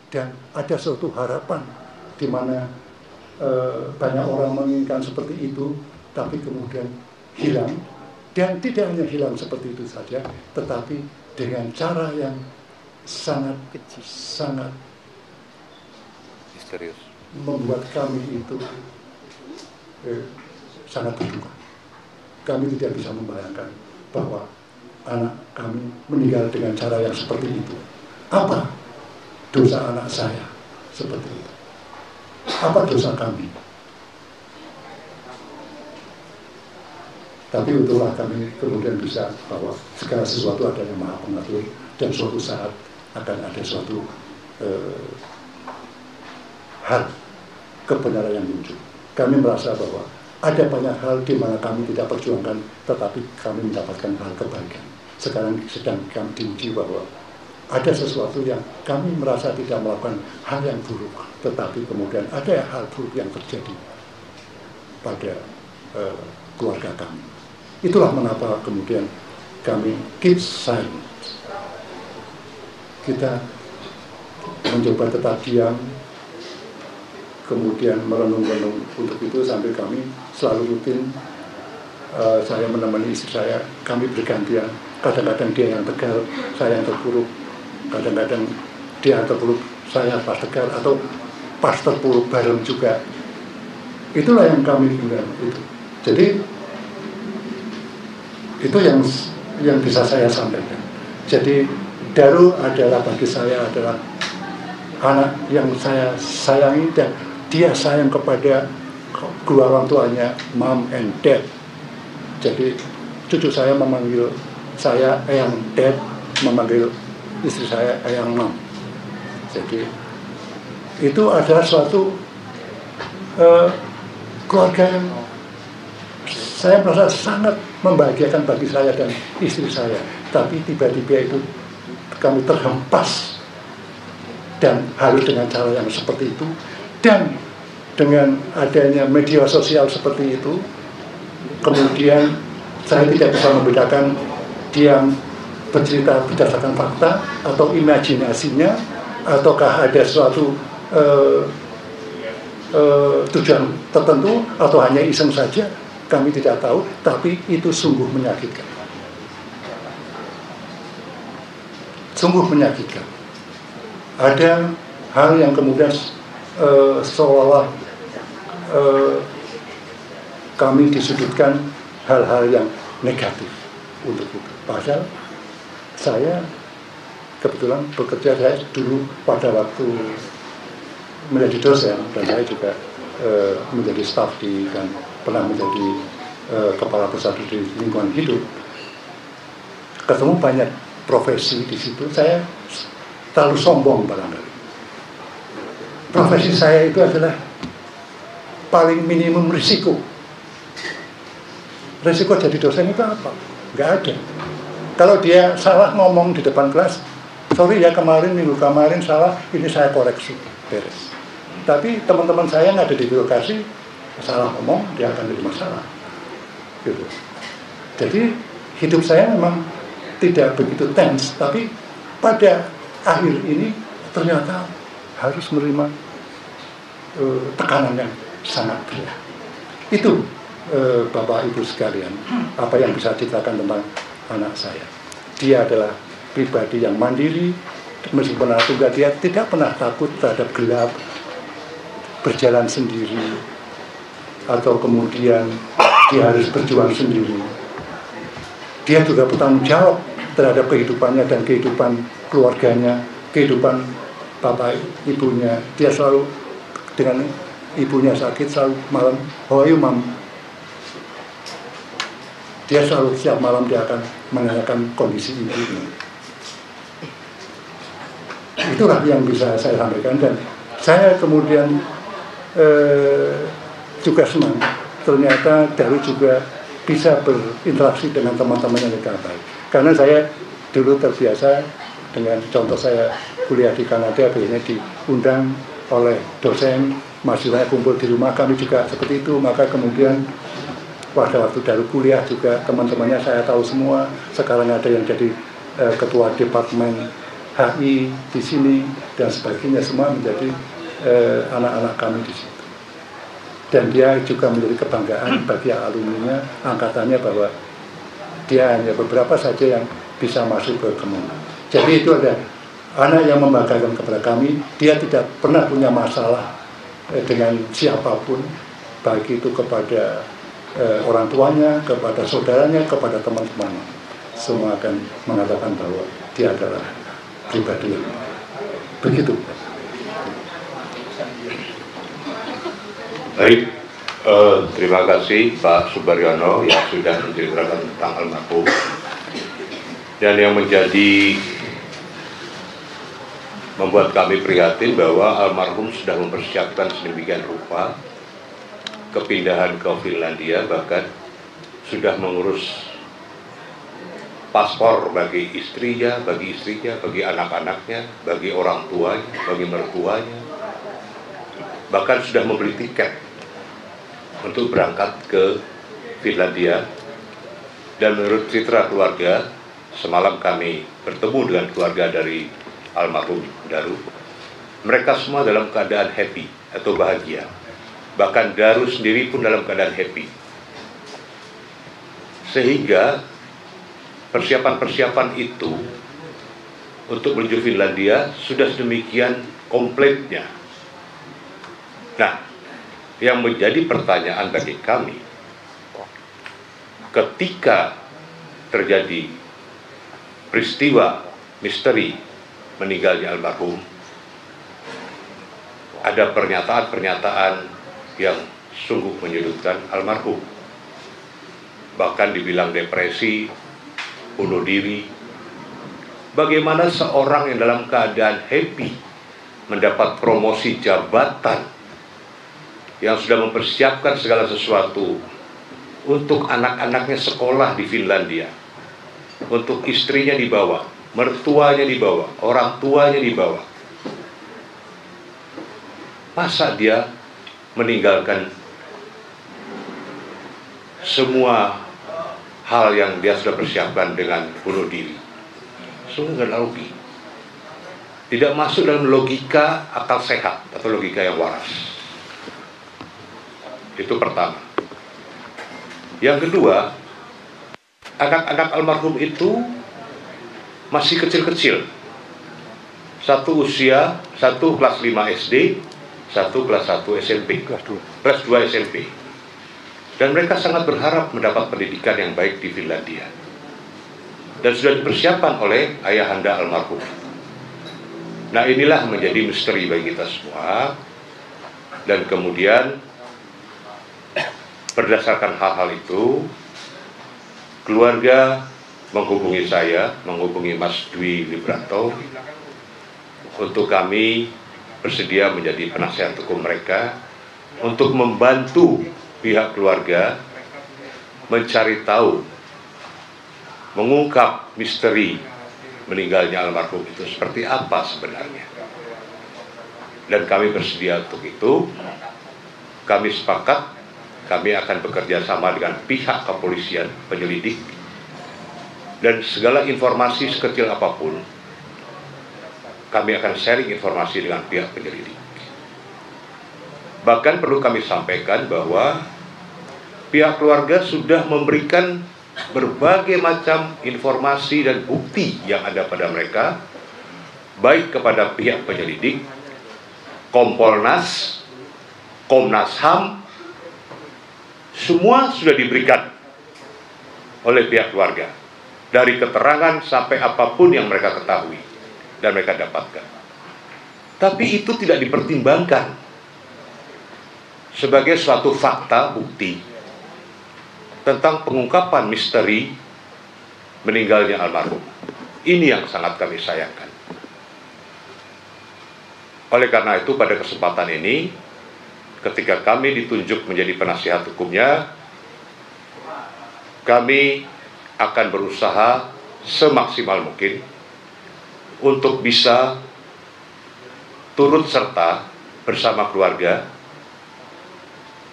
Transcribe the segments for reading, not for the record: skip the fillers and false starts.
dan ada suatu harapan di mana banyak orang menginginkan seperti itu, tapi kemudian hilang. Dan tidak hanya hilang seperti itu saja, tetapi dengan cara yang sangat misterius, membuat kami itu sangat berduka. Kami tidak bisa membayangkan bahwa anak kami meninggal dengan cara yang seperti itu. Apa dosa anak saya seperti itu? Apa dosa kami? Tapi untunglah kami kemudian bisa bahwa segala sesuatu ada yang maha pengatur, dan suatu saat akan ada suatu hal kebenaran yang muncul. Kami merasa bahwa ada banyak hal di mana kami tidak perjuangkan, tetapi kami mendapatkan hal kebaikan. Sekarang sedang kami diuji bahwa ada sesuatu yang kami merasa tidak melakukan hal yang buruk, tetapi kemudian ada hal buruk yang terjadi pada keluarga kami. Itulah mengapa kemudian kami keep silent. Kita mencoba tetap diam, kemudian merenung-renung untuk itu sampai kami selalu rutin. Saya menemani istri saya, kami bergantian. Kadang-kadang dia yang tegar, saya yang terpuruk. Kadang-kadang dia yang terpuruk, saya pas tegar, atau pas terpuruk bareng juga. Itulah yang kami bilang itu. Jadi itu yang bisa saya sampaikan. Jadi Daru adalah bagi saya adalah anak yang saya sayangi, dan dia sayang kepada kedua orang tuanya, mom and dad. Jadi cucu saya memanggil saya eyang dad, memanggil istri saya eyang mom. Jadi itu adalah suatu keluarga yang saya merasa sangat membahagiakan bagi saya dan istri saya. Tapi tiba-tiba itu kami terhempas dan harus dengan cara yang seperti itu, dan dengan adanya media sosial seperti itu, kemudian saya tidak bisa membedakan dia bercerita berdasarkan fakta atau imajinasinya, ataukah ada suatu tujuan tertentu atau hanya iseng saja. Kami tidak tahu, tapi itu sungguh menyakitkan. Sungguh menyakitkan. Ada hal yang kemudian seolah-olah kami disudutkan hal-hal yang negatif untuk itu. Padahal saya kebetulan bekerja, saya dulu pada waktu menjadi dosen, dan saya juga menjadi staf dan pernah menjadi kepala pusat di lingkungan hidup. Ketemu banyak profesi di situ, saya terlalu sombong barangkali. Profesi saya itu adalah paling minimum risiko. Risiko jadi dosen itu apa? Nggak ada. Kalau dia salah ngomong di depan kelas, sorry ya, minggu kemarin salah, ini saya koreksi, beres. Tapi teman-teman saya yang ada di birokrasi, salah ngomong, dia akan jadi masalah. Gitu. Jadi hidup saya memang tidak begitu tense, tapi pada akhir ini ternyata harus menerima tekanan yang sangat berat. Itu Bapak Ibu sekalian, apa yang bisa ceritakan tentang anak saya. Dia adalah pribadi yang mandiri, meskipun anak tunggal, dia tidak pernah takut terhadap gelap, berjalan sendiri, atau kemudian dia harus berjuang sendiri. Dia juga bertanggung jawab terhadap kehidupannya dan kehidupan keluarganya, kehidupan bapak ibunya. Dia selalu dengan ibunya sakit, selalu malam, how are you mom? Dia selalu setiap malam dia akan menanyakan kondisi ibunya. Itulah yang bisa saya sampaikan, dan saya kemudian juga senang ternyata Daru juga bisa berinteraksi dengan teman-temannya dengan baik. Karena saya dulu terbiasa dengan contoh saya kuliah di Kanada, biasanya diundang oleh dosen, mahasiswa kumpul di rumah, kami juga seperti itu. Maka kemudian pada waktu Daru kuliah juga teman-temannya saya tahu semua. Sekarang ada yang jadi ketua departemen HI di sini dan sebagainya, semua menjadi anak-anak kami di situ. Dan dia juga menjadi kebanggaan bagi alumninya, angkatannya, bahwa dia hanya beberapa saja yang bisa masuk ke Kemenang. Jadi itu ada anak yang membanggakan kepada kami. Dia tidak pernah punya masalah dengan siapapun, baik itu kepada orang tuanya, kepada saudaranya, kepada teman-teman. Semua akan mengatakan bahwa dia adalah pribadi yang begitu. Baik, terima kasih Pak Subaryono yang sudah menceritakan tentang almarhum. Dan yang membuat kami prihatin bahwa almarhum sudah mempersiapkan sedemikian rupa kepindahan ke Finlandia, bahkan sudah mengurus paspor bagi istrinya, bagi anak-anaknya, bagi orang tuanya, bagi mertuanya, bahkan sudah membeli tiket untuk berangkat ke Finlandia. Dan menurut citra keluarga, semalam kami bertemu dengan keluarga dari almarhum Daru, mereka semua dalam keadaan happy atau bahagia. Bahkan Daru sendiri pun dalam keadaan happy. Sehingga persiapan-persiapan itu untuk menuju Finlandia sudah sedemikian kompletnya. Nah, yang menjadi pertanyaan bagi kami, ketika terjadi peristiwa misteri meninggalnya almarhum, ada pernyataan-pernyataan yang sungguh menyudutkan almarhum. Bahkan dibilang depresi, bunuh diri. Bagaimana seorang yang dalam keadaan happy mendapat promosi jabatan, yang sudah mempersiapkan segala sesuatu untuk anak-anaknya sekolah di Finlandia, untuk istrinya dibawa, mertuanya dibawa, orang tuanya dibawa. Masa dia meninggalkan semua hal yang dia sudah persiapkan dengan bunuh diri? Sungguh nggak logis. Tidak masuk dalam logika akal sehat atau logika yang waras. Itu pertama. Yang kedua, anak-anak almarhum itu masih kecil-kecil. Satu usia, satu kelas 5 SD, satu kelas 1 SMP, kelas 2 SMP. Dan mereka sangat berharap mendapat pendidikan yang baik di Finlandia. Dan sudah dipersiapkan oleh ayahanda almarhum. Nah, inilah menjadi misteri bagi kita semua. Dan kemudian berdasarkan hal-hal itu, keluarga menghubungi saya, menghubungi Mas Dwi Libranto, untuk kami bersedia menjadi penasihat hukum mereka, untuk membantu pihak keluarga mencari tahu, mengungkap misteri meninggalnya almarhum itu seperti apa sebenarnya. Dan kami bersedia untuk itu. Kami sepakat, kami akan bekerja sama dengan pihak kepolisian, penyelidik, dan segala informasi sekecil apapun, kami akan sharing informasi dengan pihak penyelidik. Bahkan perlu kami sampaikan bahwa pihak keluarga sudah memberikan berbagai macam informasi dan bukti yang ada pada mereka, baik kepada pihak penyelidik, Kompolnas, Komnas HAM, semua sudah diberikan oleh pihak keluarga, dari keterangan sampai apapun yang mereka ketahui dan mereka dapatkan. Tapi itu tidak dipertimbangkan sebagai suatu fakta bukti tentang pengungkapan misteri meninggalnya almarhum. Ini yang sangat kami sayangkan. Oleh karena itu, pada kesempatan ini, ketika kami ditunjuk menjadi penasihat hukumnya, kami akan berusaha semaksimal mungkin untuk bisa turut serta bersama keluarga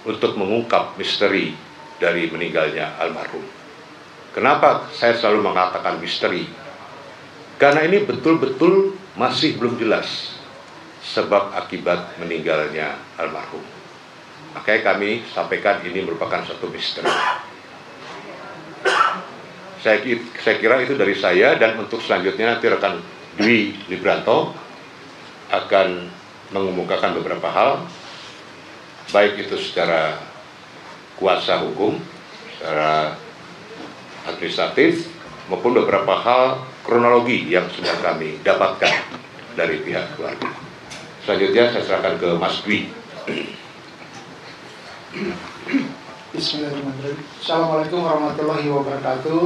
untuk mengungkap misteri dari meninggalnya almarhum. Kenapa saya selalu mengatakan misteri? Karena ini betul-betul masih belum jelas sebab akibat meninggalnya almarhum. Makanya kami sampaikan ini merupakan satu misteri. Saya kira itu dari saya, dan untuk selanjutnya nanti rekan Dwi Libranto akan mengemukakan beberapa hal, baik itu secara kuasa hukum, secara administratif, maupun beberapa hal kronologi yang sudah kami dapatkan dari pihak keluarga. Selanjutnya saya serahkan ke Mas Dwi. Bismillahirrahmanirrahim. Assalamualaikum warahmatullahi wabarakatuh.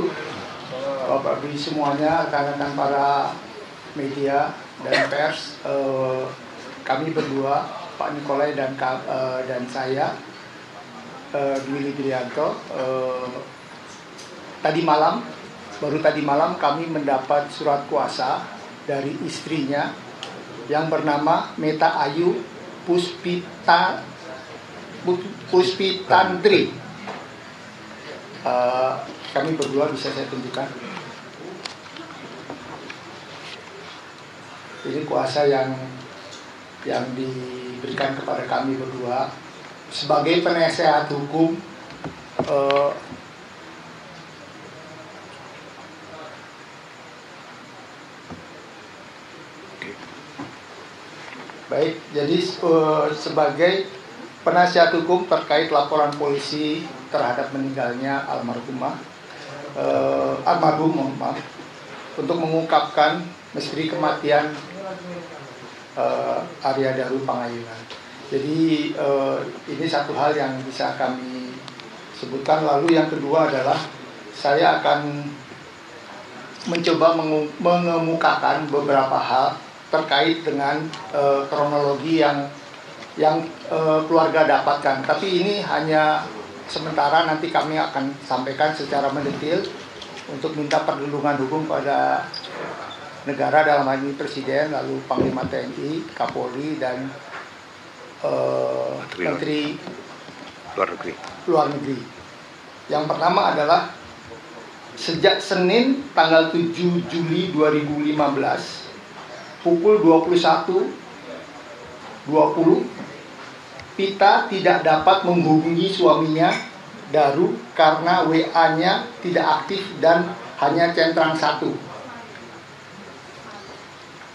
Bapak Dwi semuanya, rekan-rekan para media dan pers, kami berdua, Pak Nikolai dan saya, Dwi Librianto, baru tadi malam kami mendapat surat kuasa dari istrinya yang bernama Meta Ayu Puspitantri. Kami berdua bisa saya tunjukkan. Ini kuasa yang diberikan kepada kami berdua sebagai penasehat hukum baik, jadi sebagai penasihat hukum terkait laporan polisi terhadap meninggalnya almarhum, untuk mengungkapkan misteri kematian Arya Daru Pangayunan. Jadi ini satu hal yang bisa kami sebutkan. Lalu yang kedua adalah saya akan mencoba mengemukakan beberapa hal terkait dengan kronologi yang keluarga dapatkan. Tapi ini hanya sementara, nanti kami akan sampaikan secara mendetail untuk minta perlindungan hukum pada negara, dalam hal ini Presiden, lalu Panglima TNI, Kapolri, dan Menteri Luar Negeri. Yang pertama adalah sejak Senin tanggal 7 Juli 2015 pukul 21.20 Pita tidak dapat menghubungi suaminya Daru karena WA-nya tidak aktif dan hanya centang satu.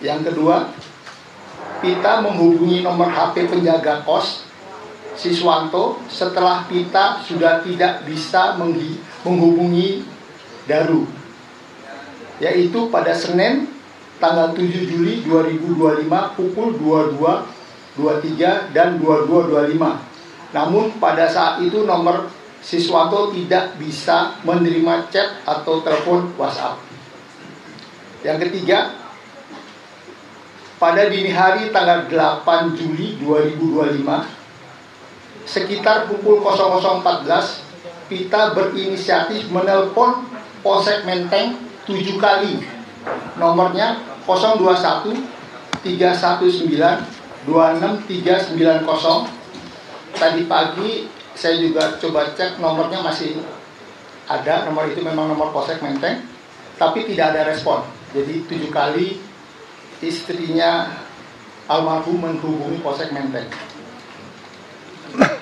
Yang kedua, Pita menghubungi nomor HP penjaga kos Siswanto setelah Pita sudah tidak bisa menghubungi Daru, yaitu pada Senin tanggal 7 Juli 2025 pukul 22.23 dan 22.25. Namun pada saat itu nomor Siswanto tidak bisa menerima chat atau telepon WhatsApp. Yang ketiga, pada dini hari tanggal 8 Juli 2025 sekitar pukul 00.14 Pita berinisiatif menelpon Polsek Menteng 7 kali. Nomornya 021 319 26390. Tadi pagi saya juga coba cek, nomornya masih ada. Nomor itu memang nomor Polsek Menteng, tapi tidak ada respon. Jadi 7 kali istrinya almarhum menghubungi Polsek Menteng.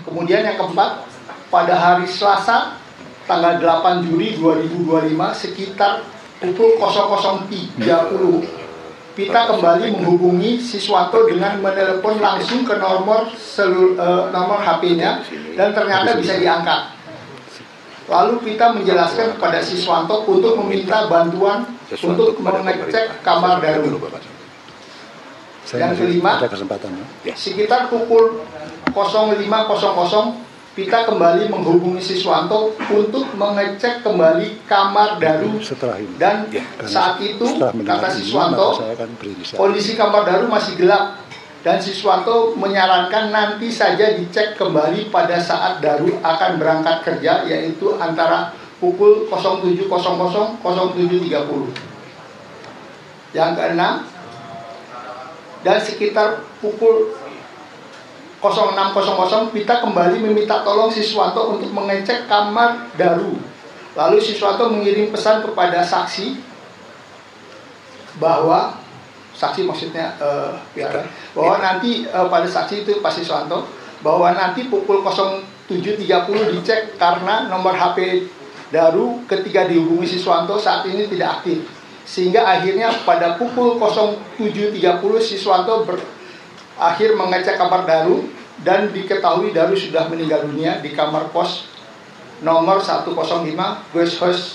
Kemudian yang keempat, pada hari Selasa tanggal 8 Juli 2025 sekitar pukul 00.30 Pita kembali menghubungi Siswanto dengan menelepon langsung ke nomor HP-nya dan ternyata bisa diangkat. Lalu Pita menjelaskan kepada Siswanto untuk meminta bantuan untuk mengecek kamar Daru. Yang kelima, sekitar pukul 05.00 Pita kembali menghubungi Siswanto untuk mengecek kembali kamar Daru, dan saat itu kata Siswanto kondisi kamar Daru masih gelap dan Siswanto menyarankan nanti saja dicek kembali pada saat Daru akan berangkat kerja, yaitu antara pukul 07.00 07.30. Yang keenam, dan sekitar pukul 06.00 Pita kembali meminta tolong Siswanto untuk mengecek kamar Daru. Lalu Siswanto mengirim pesan kepada saksi bahwa saksi maksudnya bahwa nanti pada saksi itu Pak Siswanto, bahwa nanti pukul 07.30 dicek karena nomor HP Daru ketika dihubungi Siswanto saat ini tidak aktif, sehingga akhirnya pada pukul 07.30 Siswanto akhir mengecek kamar Daru dan diketahui Daru sudah meninggal dunia di kamar kos nomor 105 Guest House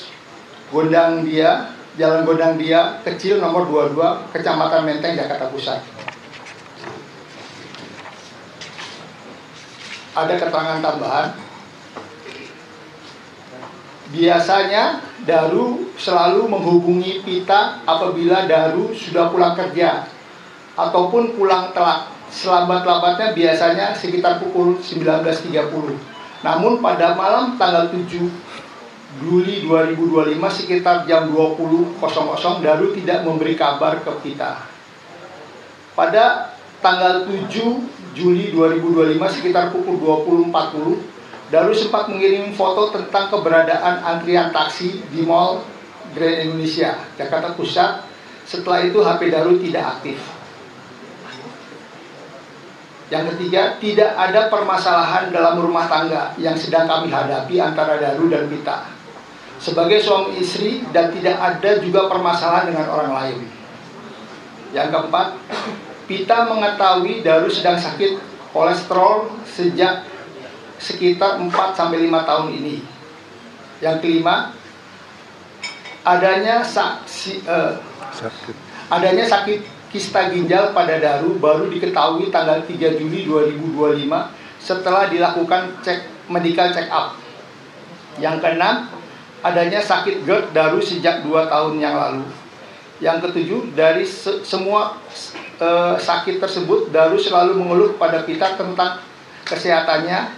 Gondang Dia, Jalan Gondang Dia Kecil nomor 22, Kecamatan Menteng, Jakarta Pusat. Ada keterangan tambahan. Biasanya Daru selalu menghubungi Pita apabila Daru sudah pulang kerja ataupun pulang telat. Selambat-lambatnya biasanya sekitar pukul 19.30. Namun pada malam tanggal 7 Juli 2025 sekitar jam 20.00 Daru tidak memberi kabar ke Pita. Pada tanggal 7 Juli 2025 sekitar pukul 20.40 Daru sempat mengirim foto tentang keberadaan antrian taksi di Mall Grand Indonesia, Jakarta Pusat. Setelah itu HP Daru tidak aktif. Yang ketiga, tidak ada permasalahan dalam rumah tangga yang sedang kami hadapi antara Daru dan Pita sebagai suami istri, dan tidak ada juga permasalahan dengan orang lain. Yang keempat, Pita mengetahui Daru sedang sakit kolesterol sejak sekitar 4-5 tahun ini. Yang kelima, adanya sakit kista ginjal pada Daru baru diketahui tanggal 3 Juli 2025 setelah dilakukan medical check up. Yang keenam, adanya sakit GERD Daru sejak 2 tahun yang lalu. Yang ketujuh, dari semua sakit tersebut Daru selalu mengeluh pada Pita tentang kesehatannya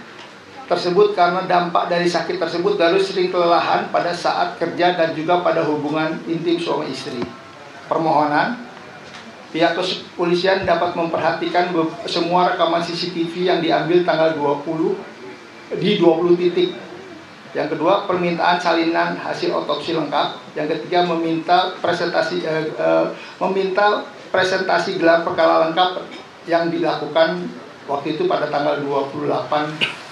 tersebut. Karena dampak dari sakit tersebut Daru sering kelelahan pada saat kerja dan juga pada hubungan intim suami istri. Permohonan, pihak kepolisian dapat memperhatikan semua rekaman CCTV yang diambil tanggal 20 di 20 titik. Yang kedua, permintaan salinan hasil otopsi lengkap. Yang ketiga, meminta presentasi gelar perkara lengkap yang dilakukan waktu itu pada tanggal 28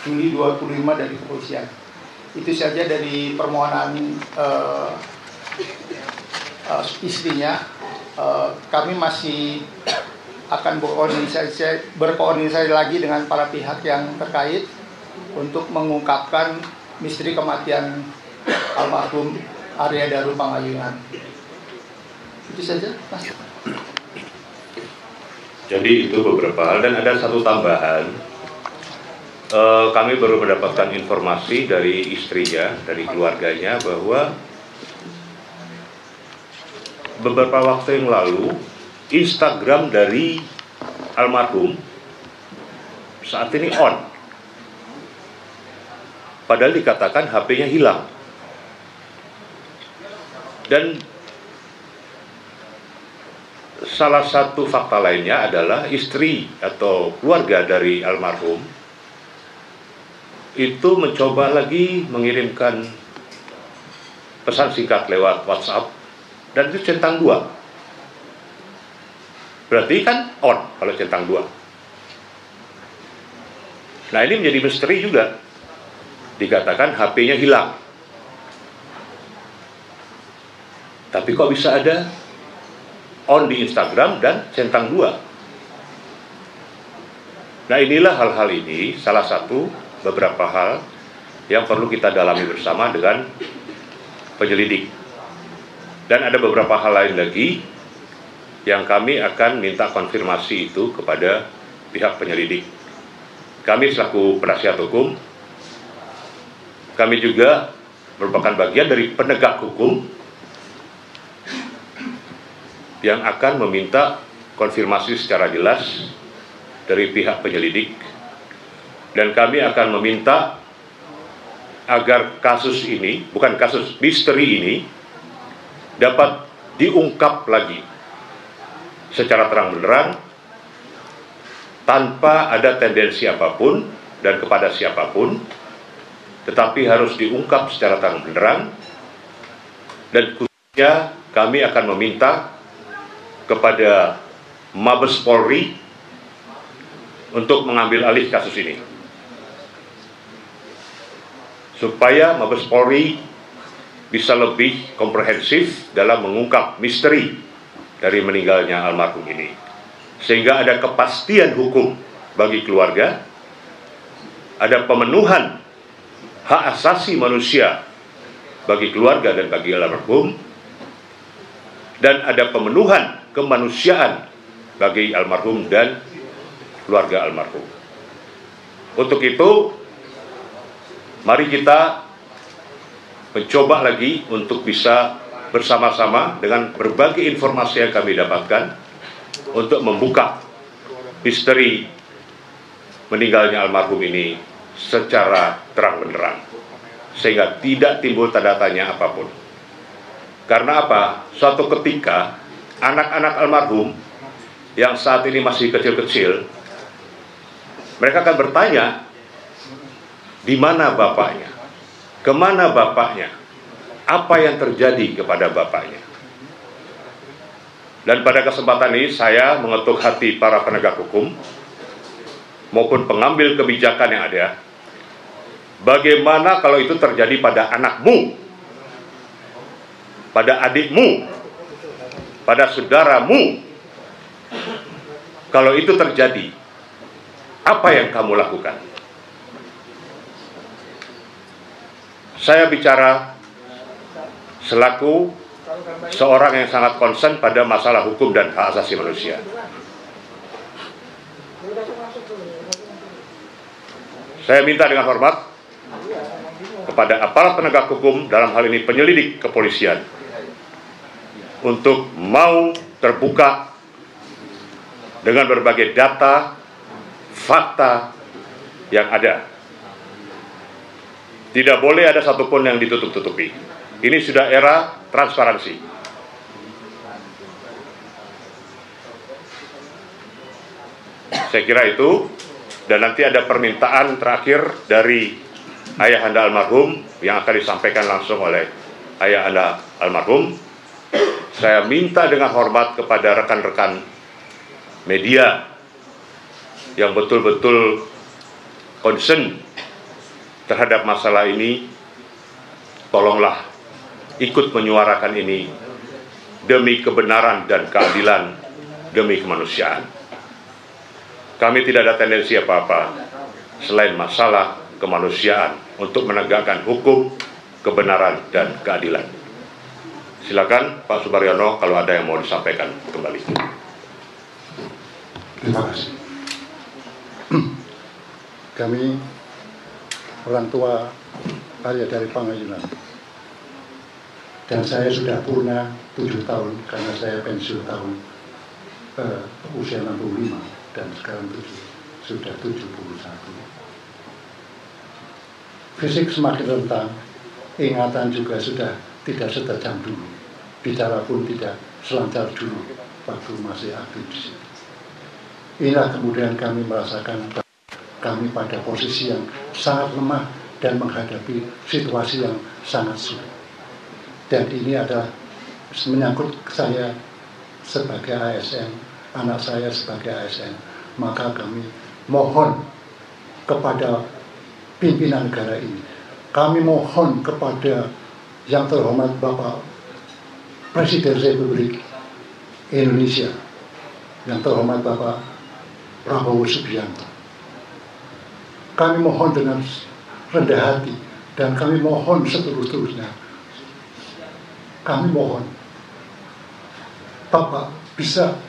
Juli 2025 dari kepolisian. Itu saja dari permohonan istrinya. Kami masih akan berkoordinasi lagi dengan para pihak yang terkait untuk mengungkapkan misteri kematian almarhum Arya Daru Pangayunan. Itu saja, Mas. Jadi itu beberapa hal, dan ada satu tambahan. Kami baru mendapatkan informasi dari istrinya, dari keluarganya, bahwa beberapa waktu yang lalu Instagram dari almarhum saat ini on, padahal dikatakan HP-nya hilang. Dan salah satu fakta lainnya adalah istri atau keluarga dari almarhum itu mencoba lagi mengirimkan pesan singkat lewat WhatsApp, dan itu centang 2. Berarti kan on kalau centang 2. Nah, ini menjadi misteri juga. Dikatakan HP-nya hilang. Tapi kok bisa ada on di Instagram dan centang 2? Nah, inilah hal-hal ini, salah satu beberapa hal yang perlu kita dalami bersama dengan penyelidik. Dan ada beberapa hal lain lagi yang kami akan minta konfirmasi itu kepada pihak penyelidik. Kami selaku penasihat hukum, kami juga merupakan bagian dari penegak hukum yang akan meminta konfirmasi secara jelas dari pihak penyelidik. Dan kami akan meminta agar kasus ini, bukan kasus misteri ini, dapat diungkap lagi secara terang-benderang tanpa ada tendensi apapun dan kepada siapapun, tetapi harus diungkap secara terang-benderang. Dan khususnya kami akan meminta kepada Mabes Polri untuk mengambil alih kasus ini, supaya Mabes Polri bisa lebih komprehensif dalam mengungkap misteri dari meninggalnya almarhum ini, sehingga ada kepastian hukum bagi keluarga, ada pemenuhan hak asasi manusia bagi keluarga dan bagi almarhum, dan ada pemenuhan kemanusiaan bagi almarhum dan keluarga almarhum. Untuk itu, mari kita mencoba lagi untuk bisa bersama-sama dengan berbagai informasi yang kami dapatkan untuk membuka misteri meninggalnya almarhum ini secara terang-benderang, sehingga tidak timbul tanda tanya apapun. Karena apa? Suatu ketika anak-anak almarhum yang saat ini masih kecil-kecil, mereka akan bertanya, di mana bapaknya? Kemana bapaknya? Apa yang terjadi kepada bapaknya? Dan pada kesempatan ini saya mengetuk hati para penegak hukum maupun pengambil kebijakan yang ada. Bagaimana kalau itu terjadi pada anakmu, pada adikmu, pada saudaramu? Kalau itu terjadi, apa yang kamu lakukan? Saya bicara selaku seorang yang sangat concern pada masalah hukum dan hak asasi manusia. Saya minta dengan hormat kepada aparat penegak hukum, dalam hal ini penyelidik kepolisian, untuk mau terbuka dengan berbagai data, fakta yang ada. Tidak boleh ada satupun yang ditutup-tutupi. Ini sudah era transparansi. Saya kira itu, dan nanti ada permintaan terakhir dari ayahanda almarhum yang akan disampaikan langsung oleh ayahanda almarhum. Saya minta dengan hormat kepada rekan-rekan media yang betul-betul concern terhadap masalah ini, tolonglah ikut menyuarakan ini demi kebenaran dan keadilan, demi kemanusiaan. Kami tidak ada tendensi apa-apa selain masalah kemanusiaan untuk menegakkan hukum, kebenaran, dan keadilan. Silakan Pak Subaryono kalau ada yang mau disampaikan kembali. Terima kasih. Kami orang tua Arya dari Pangayunan, dan saya sudah purna 7 tahun karena saya pensiun tahun usia 65 dan sekarang sudah 71. Fisik semakin rentang, ingatan juga sudah tidak setajam dulu, bicara pun tidak selancar dulu waktu masih aktif di situ. Inilah kemudian kami merasakan kami pada posisi yang sangat lemah dan menghadapi situasi yang sangat sulit. Dan ini adalah menyangkut saya sebagai ASN, anak saya sebagai ASN. Maka kami mohon kepada pimpinan negara ini, kami mohon kepada yang terhormat Bapak Presiden Republik Indonesia, yang terhormat Bapak Prabowo Subianto. Kami mohon dengan rendah hati dan kami mohon seterus-terusnya. Kami mohon Bapak bisa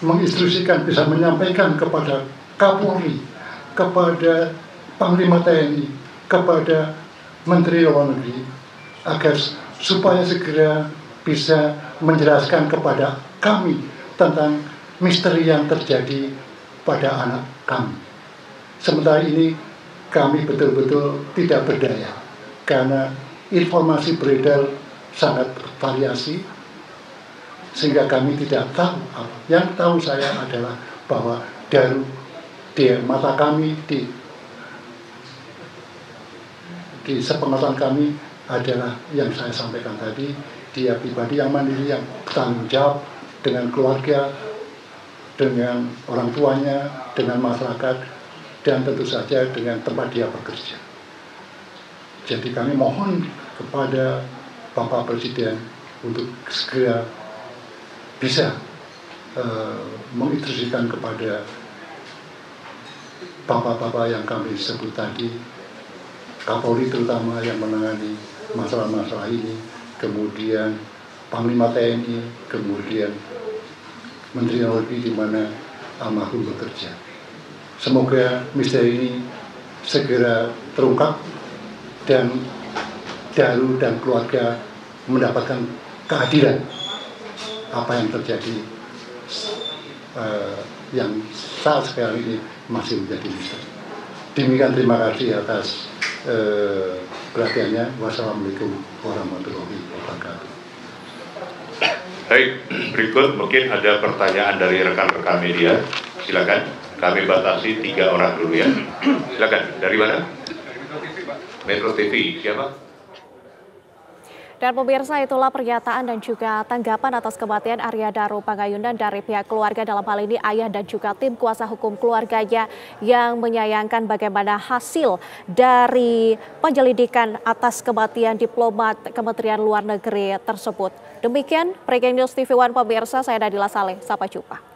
menginstruksikan, bisa menyampaikan kepada Kapolri, kepada Panglima TNI, kepada Menteri Luar Negeri, agar supaya segera bisa menjelaskan kepada kami tentang misteri yang terjadi pada anak kami. Sementara ini kami betul-betul tidak berdaya karena informasi beredar sangat bervariasi, sehingga kami tidak tahu apa. Yang tahu saya adalah bahwa dari mata kami, di sepengetahuan kami adalah yang saya sampaikan tadi, Dia pribadi yang mandiri, yang bertanggung jawab dengan keluarga, dengan orang tuanya, dengan masyarakat, dan tentu saja dengan tempat dia bekerja. Jadi kami mohon kepada Bapak Presiden untuk segera bisa menginstruksikan kepada bapak-bapak yang kami sebut tadi, Kapolri terutama yang menangani masalah-masalah ini, kemudian Panglima TNI, kemudian Menteri Negeri di mana almarhum bekerja. Semoga misteri ini segera terungkap dan Daru dan keluarga mendapatkan keadilan apa yang terjadi yang saat sekarang ini masih menjadi misteri. Demikian, terima kasih atas perhatiannya. Wassalamualaikum warahmatullahi wabarakatuh. Baik, berikut mungkin ada pertanyaan dari rekan-rekan media. Silakan, kami batasi 3 orang dulu ya. Silakan, dari mana? Metro TV, siapa? Dan pemirsa, itulah pernyataan dan juga tanggapan atas kematian Arya Daru Pagayunan dari pihak keluarga, dalam hal ini ayah dan juga tim kuasa hukum keluarganya, yang menyayangkan bagaimana hasil dari penyelidikan atas kematian diplomat Kementerian Luar Negeri tersebut. Demikian Breaking News TV One pemirsa, saya Nadila Saleh, sampai jumpa.